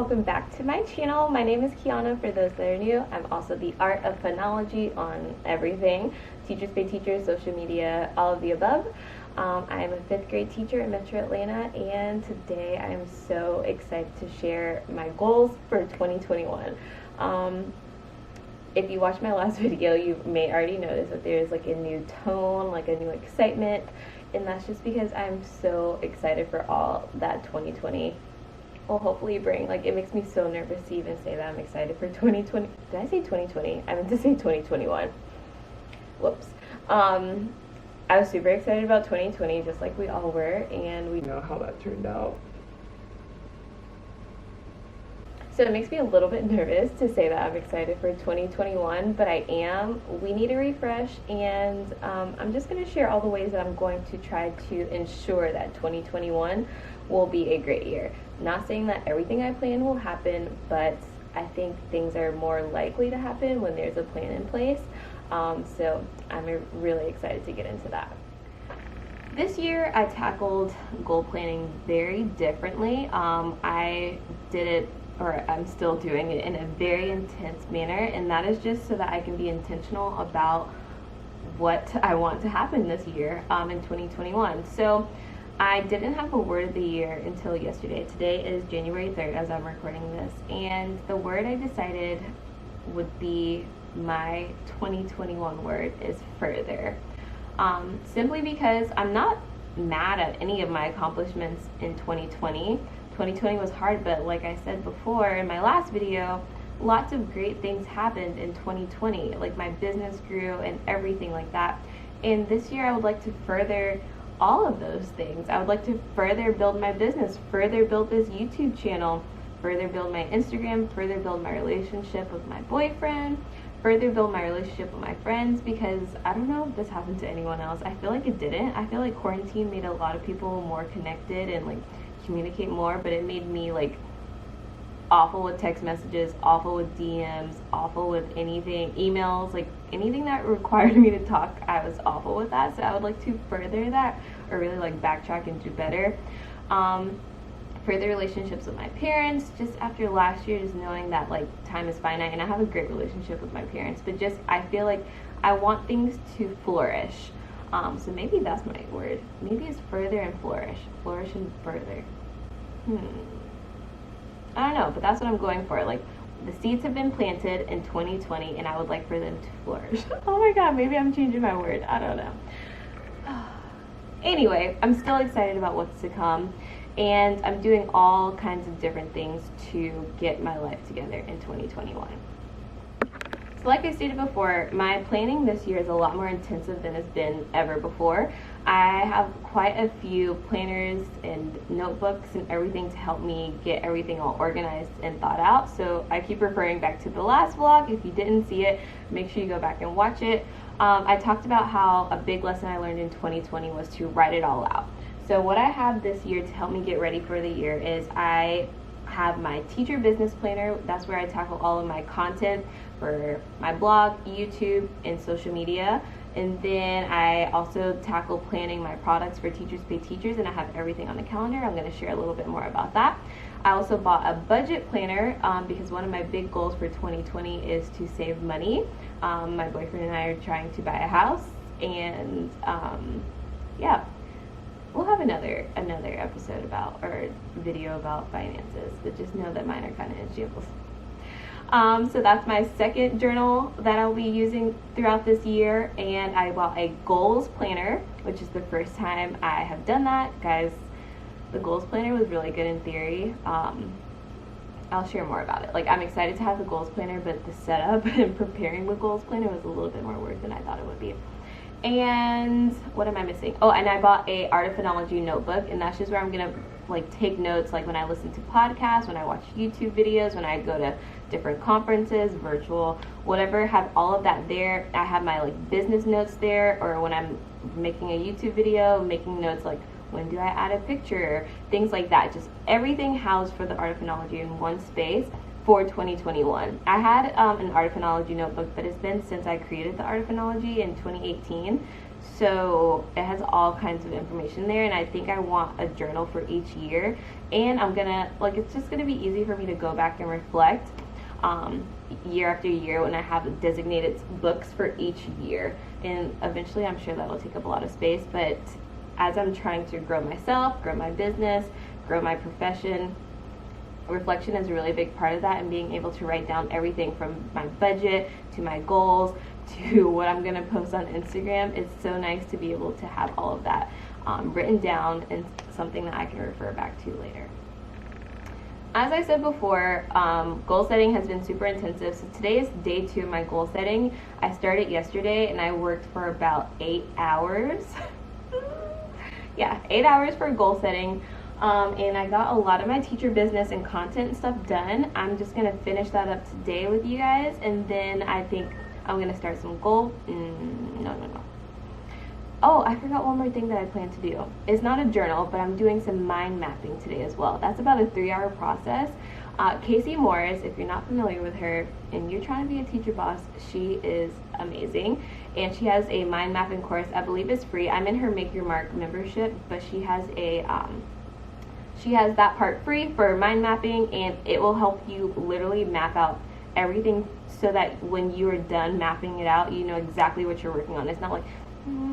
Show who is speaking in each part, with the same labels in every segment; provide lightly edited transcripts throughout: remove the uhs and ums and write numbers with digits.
Speaker 1: welcome back to my channel. My name is Keanna for those that are new. I'm also the art of phonology on everything. Teachers pay teachers, social media, all of the above. I am a 5th grade teacher in Metro Atlanta, and today I am so excited to share my goals for 2021. If you watched my last video, you may already notice that there's like a new tone, like a new excitement, and that's just because I'm so excited for all that 2020 will hopefully bring. Like, it makes me so nervous to even say that I'm excited for 2020. Did I say 2020? I meant to say 2021. Whoops. I was super excited about 2020, just like we all were, and we know how that turned out. So it makes me a little bit nervous to say that I'm excited for 2021, but I am. We need a refresh, and I'm just going to share all the ways that I'm going to try to ensure that 2021 will be a great year. Not saying that everything I plan will happen, but I think things are more likely to happen when there's a plan in place. So I'm really excited to get into that. This year I tackled goal planning very differently. I did it, or I'm still doing it, in a very intense manner, and that is just so that I can be intentional about what I want to happen this year in 2021. So I didn't have a word of the year until yesterday. Today is January 3rd as I'm recording this, and the word I decided would be my 2021 word is further. Simply because I'm not mad at any of my accomplishments in 2020. 2020 was hard, but like I said before in my last video, lots of great things happened in 2020. Like, my business grew and everything like that. And this year I would like to further all of those things. I would like to further build my business, further build this YouTube channel, further build my Instagram, further build my relationship with my boyfriend, further build my relationship with my friends, because I don't know if this happened to anyone else. I feel like it didn't. I feel like quarantine made a lot of people more connected and like communicate more, but it made me like awful with text messages, awful with DMs, awful with anything, emails, like anything that required me to talk. I was awful with that, so I would like to further that, or really like backtrack and do better. Further relationships with my parents, just after last year, just knowing that like time is finite, and I have a great relationship with my parents, but just I feel like I want things to flourish. So maybe that's my word. Maybe it's further and flourish. Flourish and further. I don't know, but that's what I'm going for. Like, the seeds have been planted in 2020, and I would like for them to flourish. Oh my god, maybe I'm changing my word. I don't know. Anyway, I'm still excited about what's to come, and I'm doing all kinds of different things to get my life together in 2021. So like I stated before, my planning this year is a lot more intensive than it's been ever before. I have quite a few planners and notebooks and everything to help me get everything all organized and thought out. So I keep referring back to the last vlog. If you didn't see it, make sure you go back and watch it. I talked about how a big lesson I learned in 2020 was to write it all out. So what I have this year to help me get ready for the year is I have my teacher business planner. That's where I tackle all of my content for my blog, YouTube, and social media. And then I also tackle planning my products for Teachers Pay Teachers, and I have everything on the calendar. I'm going to share a little bit more about that. I also bought a budget planner because one of my big goals for 2020 is to save money. My boyfriend and I are trying to buy a house, and yeah, we'll have another episode about, or video about finances, but just know that mine are kind of in shambles. So that's my second journal that I'll be using throughout this year, and I bought a goals planner, which is the first time I have done that. Guys, the goals planner was really good in theory. I'll share more about it. Like, I'm excited to have the goals planner, but the setup and preparing the goals planner was a little bit more work than I thought it would be. And what am I missing? Oh, and I bought a art of phonology notebook, and that's just where I'm gonna like take notes, like when I listen to podcasts, when I watch YouTube videos, when I go to different conferences, virtual, whatever, have all of that there. I have my like business notes there, or when I'm making a YouTube video, making notes like when do I add a picture, things like that. Just everything housed for the art of phonology in one space for 2021. I had an art of phonology notebook, but it's been since I created the art of phonology in 2018. So it has all kinds of information there, and I think I want a journal for each year. And I'm gonna, like, it's just gonna be easy for me to go back and reflect year after year when I have designated books for each year. And eventually I'm sure that will take up a lot of space, but as I'm trying to grow myself, grow my business, grow my profession, reflection is a really big part of that, and being able to write down everything from my budget to my goals to what I'm going to post on Instagram. It's so nice to be able to have all of that written down and something that I can refer back to later. As I said before, goal setting has been super intensive. So today is day 2 of my goal setting. I started yesterday and I worked for about 8 hours. Yeah, 8 hours for goal setting. And I got a lot of my teacher business and content stuff done. I'm just going to finish that up today with you guys, and then I think I'm going to start some no. Oh, I forgot one more thing that I plan to do. It's not a journal, but I'm doing some mind mapping today as well. That's about a 3-hour process. Casey Morris, if you're not familiar with her and you're trying to be a teacher boss, she is amazing. And she has a mind mapping course. I believe it's free. I'm in her Make Your Mark membership, but she has that part free for mind mapping, and it will help you literally map out everything so that when you are done mapping it out, you know exactly what you're working on. It's not like,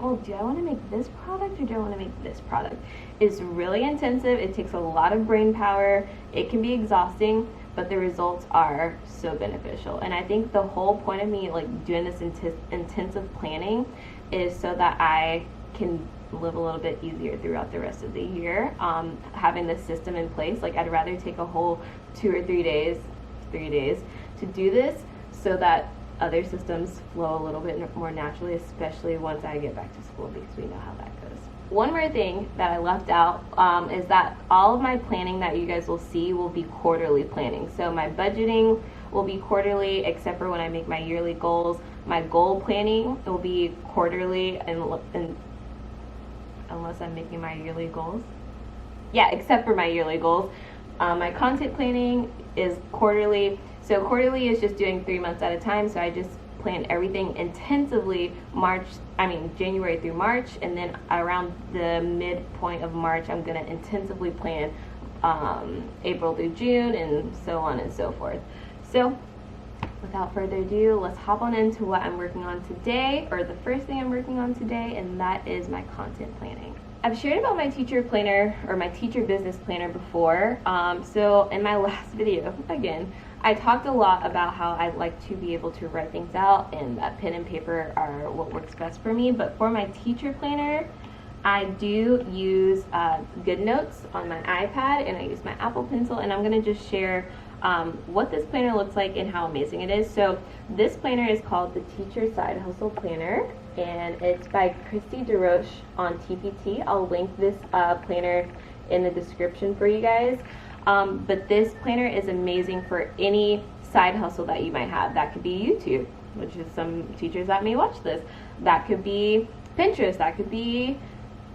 Speaker 1: oh, do I want to make this product or do I want to make this product? It's really intensive. It takes a lot of brain power. It can be exhausting, but the results are so beneficial. And I think the whole point of me like doing this intensive planning is so that I can live a little bit easier throughout the rest of the year. Having this system in place, like I'd rather take a whole 2 or 3 days to do this so that other systems flow a little bit more naturally, especially once I get back to school, because we know how that goes. One more thing that I left out is that all of my planning that you guys will see will be quarterly planning. So my budgeting will be quarterly, except for when I make my yearly goals. My goal planning will be quarterly, and unless I'm making my yearly goals. Yeah, except for my yearly goals. My content planning is quarterly. So quarterly is just doing 3 months at a time. So I just plan everything intensively January through March, and then around the midpoint of March, I'm gonna intensively plan April through June, and so on and so forth. So without further ado, let's hop on into what I'm working on today, or the first thing I'm working on today, and that is my content planning. I've shared about my teacher planner or my teacher business planner before. So in my last video, again, I talked a lot about how I like to be able to write things out, and that pen and paper are what works best for me. But for my teacher planner, I do use GoodNotes on my iPad, and I use my Apple Pencil, and I'm going to just share what this planner looks like and how amazing it is. So this planner is called the Teacher Side Hustle Planner, and it's by Christy DeRoche on TPT. I'll link this planner in the description for you guys. But this planner is amazing for any side hustle that you might have. That could be YouTube, which is some teachers that may watch this. That could be Pinterest, that could be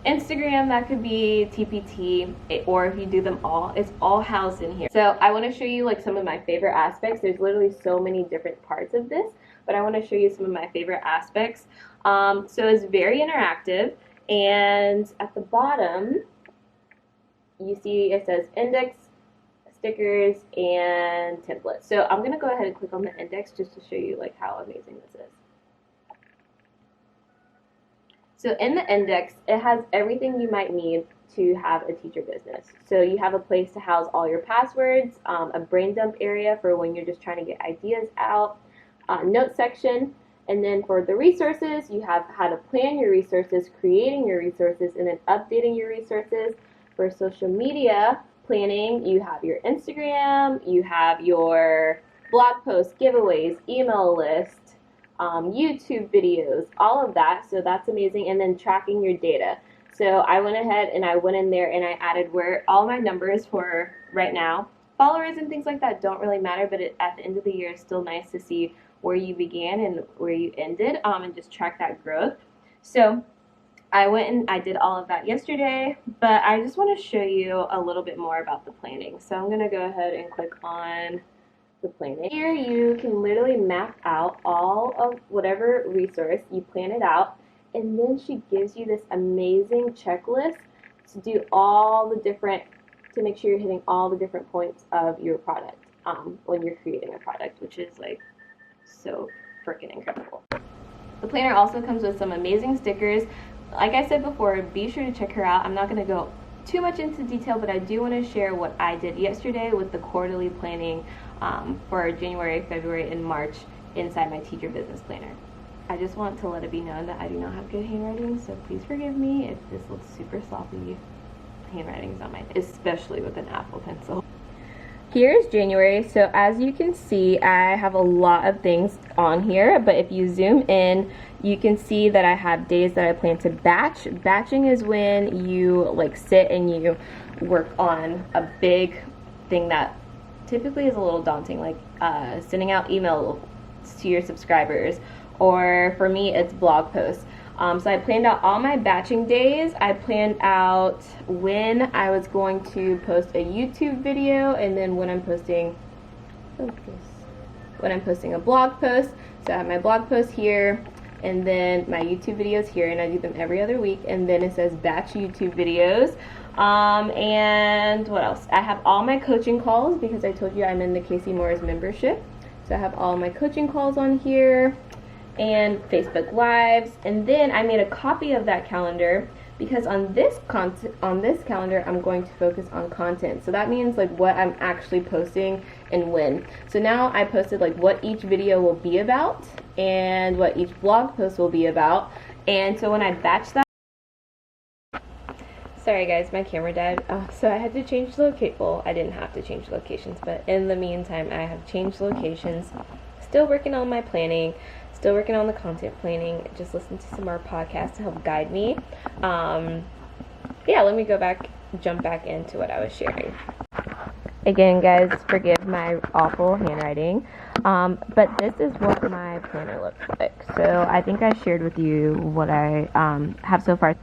Speaker 1: Instagram, that could be TPT, or if you do them all, it's all housed in here. So I want to show you like some of my favorite aspects. There's literally so many different parts of this, but I want to show you some of my favorite aspects. So it's very interactive, and at the bottom you see it says index, stickers, and templates. So I'm going to go ahead and click on the index just to show you like how amazing this is. So in the index, it has everything you might need to have a teacher business. So you have a place to house all your passwords, a brain dump area for when you're just trying to get ideas out, note section, and then for the resources, you have how to plan your resources, creating your resources, and then updating your resources. For social media planning, you have your Instagram, you have your blog posts, giveaways, email list, YouTube videos, all of that. So that's amazing. And then tracking your data. So I went ahead and I went in there and I added where all my numbers for right now. Followers and things like that don't really matter, but at the end of the year, it's still nice to see where you began and where you ended, and just track that growth. So I went and I did all of that yesterday, but I just want to show you a little bit more about the planning. So I'm going to go ahead and click on the planning. Here you can literally map out all of whatever resource, you plan it out, And then she gives you this amazing checklist to do all the different, to make sure you're hitting all the different points of your product when you're creating a product, which is like so freaking incredible. The planner also comes with some amazing stickers. Like I said before, be sure to check her out. I'm not going to go too much into detail, but I do want to share what I did yesterday with the quarterly planning for January, February, and March inside my teacher business planner. I just want to let it be known that I do not have good handwriting, so please forgive me if this looks super sloppy. Handwriting is on mine, especially with an Apple Pencil. Here's January, so as you can see, I have a lot of things on here, but if you zoom in, you can see that I have days that I plan to batch. Batching is when you like sit and you work on a big thing that typically is a little daunting, like sending out emails to your subscribers, or for me, it's blog posts. So I planned out all my batching days. I planned out when I was going to post a YouTube video, and then when I'm posting a blog post. So I have my blog post here, and then my YouTube videos here, and I do them every other week. And then it says batch YouTube videos. And what else? I have all my coaching calls because I told you I'm in the Casey Moore's membership. So I have all my coaching calls on here, and Facebook Lives. And then I made a copy of that calendar because on this calendar I'm going to focus on content. So that means like what I'm actually posting and when. So now I posted like what each video will be about and what each blog post will be about. And so when I batch that, sorry guys, my camera died. So I had to change well, I didn't have to change locations, but in the meantime I have changed locations. Still working on my planning. Still working on the content planning. Just listen to some more podcasts to help guide me. Yeah, let me jump back into what I was sharing. Again, guys, forgive my awful handwriting. But this is what my planner looks like. So I think I shared with you what I have so far.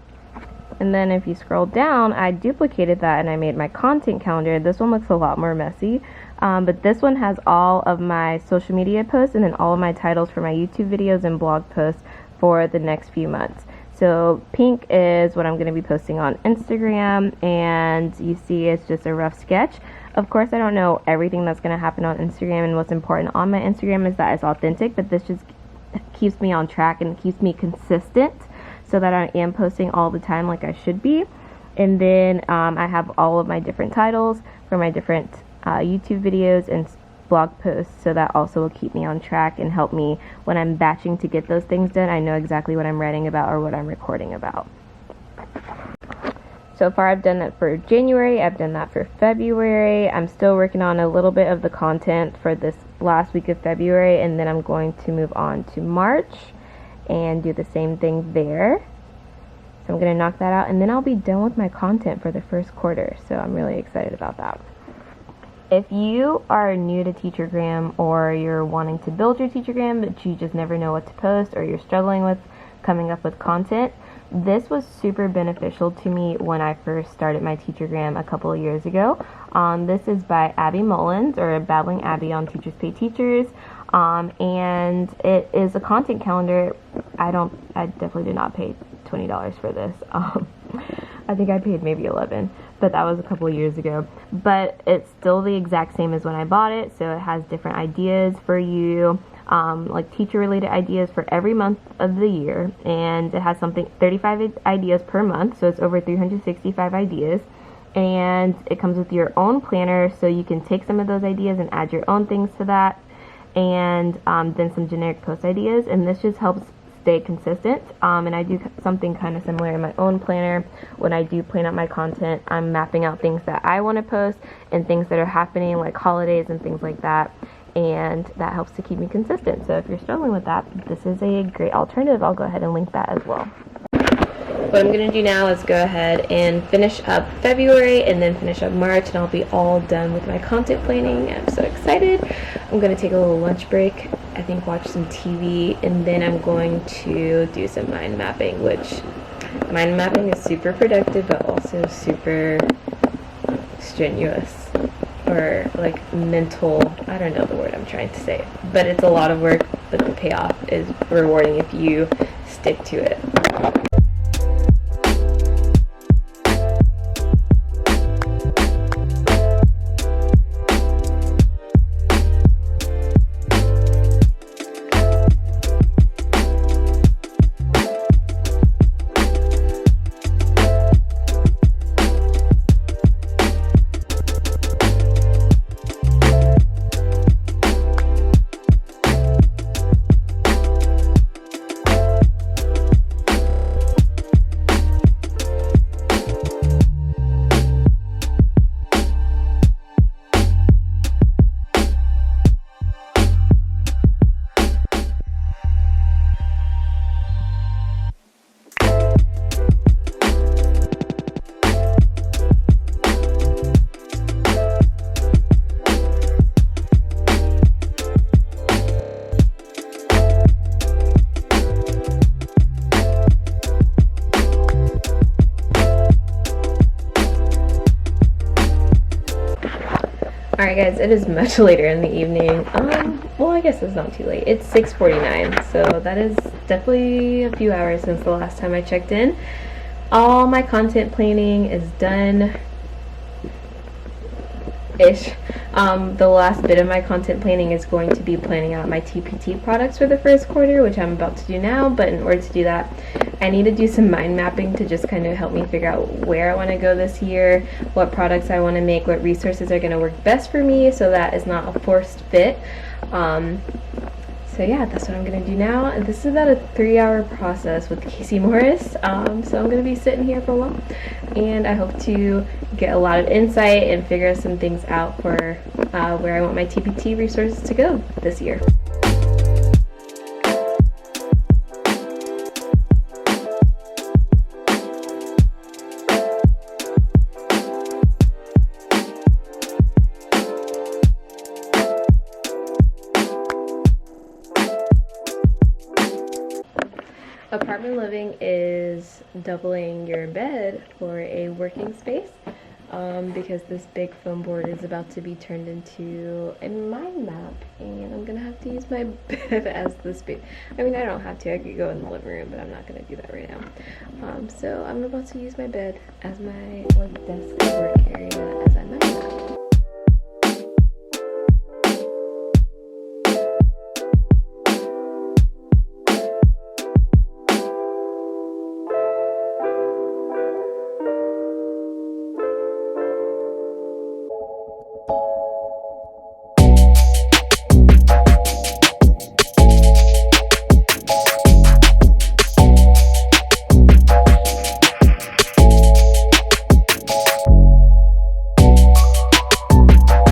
Speaker 1: And then if you scroll down, I duplicated that and I made my content calendar. This one looks a lot more messy. But this one has all of my social media posts and then all of my titles for my YouTube videos and blog posts for the next few months. So pink is what I'm going to be posting on Instagram, and you see it's just a rough sketch. Of course, I don't know everything that's going to happen on Instagram, and what's important on my Instagram is that it's authentic, but this just keeps me on track and keeps me consistent so that I am posting all the time like I should be. And then I have all of my different titles for my different YouTube videos and blog posts, so that also will keep me on track and help me when I'm batching to get those things done. I know exactly what I'm writing about or what I'm recording about. So far I've done that for January, I've done that for February. I'm still working on a little bit of the content for this last week of February, and then I'm going to move on to March and do the same thing there. So I'm going to knock that out, and then I'll be done with my content for the first quarter. So I'm really excited about that. If you are new to Teachergram, or you're wanting to build your Teachergram but you just never know what to post, or you're struggling with coming up with content, this was super beneficial to me when I first started my Teachergram a couple of years ago. This is by Abby Mullins, or Battling Abby on Teachers Pay Teachers, and it is a content calendar. I definitely did not pay $20 for this. I think I paid maybe $11, but that was a couple of years ago. But it's still the exact same as when I bought it, so it has different ideas for you, like teacher-related ideas for every month of the year, and it has 35 ideas per month, so it's over 365 ideas. And it comes with your own planner, so you can take some of those ideas and add your own things to that, and then some generic post ideas, and this just helps stay consistent. And I do something kind of similar in my own planner. When I do plan out my content, I'm mapping out things that I want to post and things that are happening, like holidays and things like that, and that helps to keep me consistent. So if you're struggling with that, this is a great alternative. I'll go ahead and link that as well. What I'm going to do now is go ahead and finish up February and then finish up March, and I'll be all done with my content planning. I'm so excited. I'm going to take a little lunch break, I think watch some TV, and then I'm going to do some mind mapping, which mind mapping is super productive but also super strenuous, or like mental, I don't know the word I'm trying to say, but it's a lot of work, but the payoff is rewarding if you stick to it. Alright guys, it is much later in the evening. Well, I guess it's not too late. It's 6:49, so that is definitely a few hours since the last time I checked in. All my content planning is done ish. The last bit of my content planning is going to be planning out my TPT products for the first quarter, which I'm about to do now. But in order to do that, I need to do some mind mapping to just kind of help me figure out where I want to go this year, what products I want to make, what resources are going to work best for me, so that is not a forced fit. So yeah, that's what I'm going to do now. And this is about a 3-hour process with Casey Morris. So I'm going to be sitting here for a while, and I hope to get a lot of insight and figure some things out for where I want my TPT resources to go this year. Apartment living is doubling your bed for a working space because this big foam board is about to be turned into a mind map, and I'm gonna have to use my bed as the space. I mean, I don't have to. I could go in the living room, but I'm not gonna do that right now. So I'm about to use my bed as my desk work area as I might.